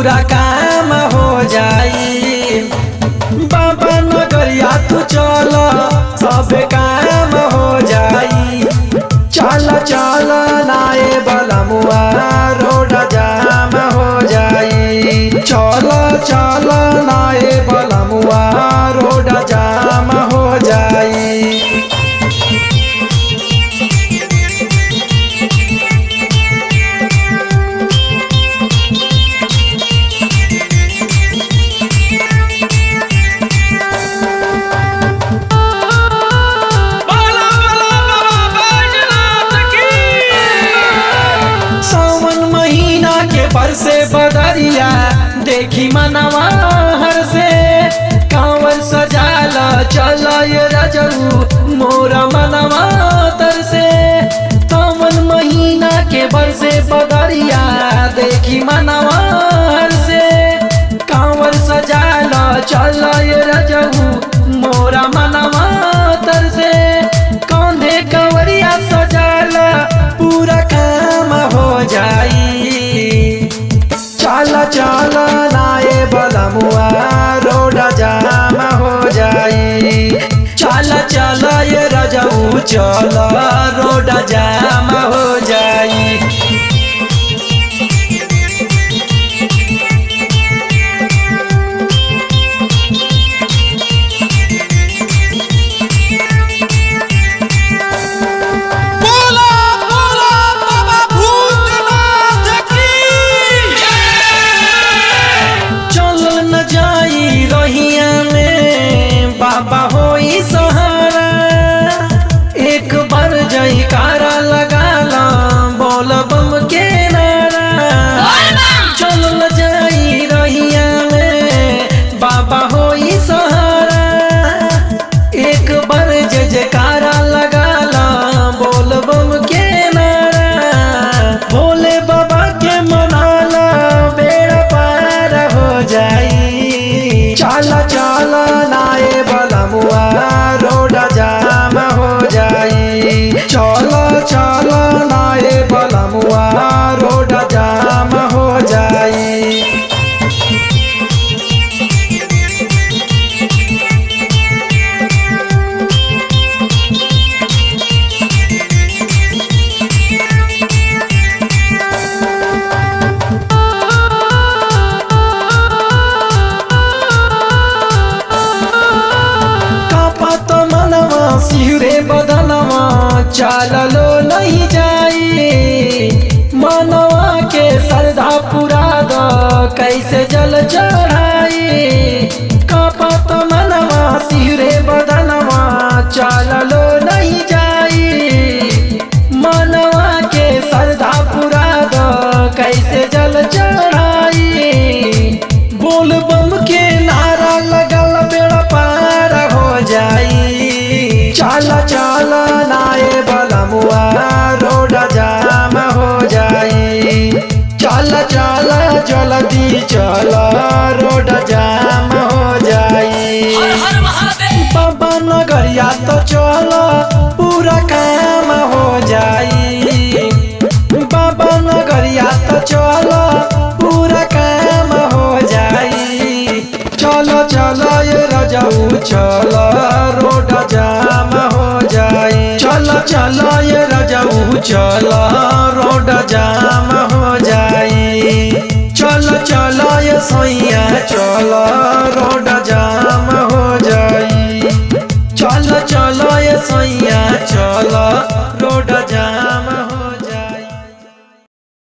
पूरा काम हो जाई। बाबा नगरिया तू चल सब काम हो जाई। चल चल नाए बलमुआ रोड जाम हो जाई। चल चल नाए बलमुआ रोड जाम हो जाई। बरसे बदरिया देखी मनवा हर से कांवर सजाल चल रजऊ मोरा मनवा तर से। सावन महीना के बरसे बदरिया देखी मनवा हर से कांवर सजाल चल रजऊ मोरा मनवा तर से। कांधे कंवरिया सजाल पूरा काम हो जाई। चल चल नाए बलमुआ रोड जाम हो जाई। चल चल ये रजऊ चल रोड जाम हो जाई। बाबा होई सहारा एक बार जयकारा लगाला बोल बम के नारा। चल जाई रहिया में बाबा होई सहारा एक बार जयकारा लगाला बोल बम के नारा। भोले बाबा के मनाला बेड़ा पार हो जाई। चल चल नाए बलमुआ रोड जाम हो जाई। चल चल नाए बलमुआ रोड जाम हो जाई। सिहरे बदनवा चललो नहीं जाई। मनवा के श्रद्धा पूरा द कैसे जल चढ़ाई। कापत मनवा सिहरे बदनवा चललो नहीं जाई। मनवा के श्रद्धा पूरा द कैसे जल चढ़ाई। बोल बम के नारा लगल बेड़ा पार हो जाई। चल चल नाए बलमुआ रोड जाम हो जाई। चल चल जल्दी चल रोड जाम हो जाई। बाबा नगरिया तो चल पूरा काम हो जाई। बाबा नगरिया तो चल पूरा काम हो जाई। चल चल ये रजऊ चल रोड जाम हो जाई। चल चल ये रजऊ चल रोड जाम हो जाई। चल चल ये सैया चल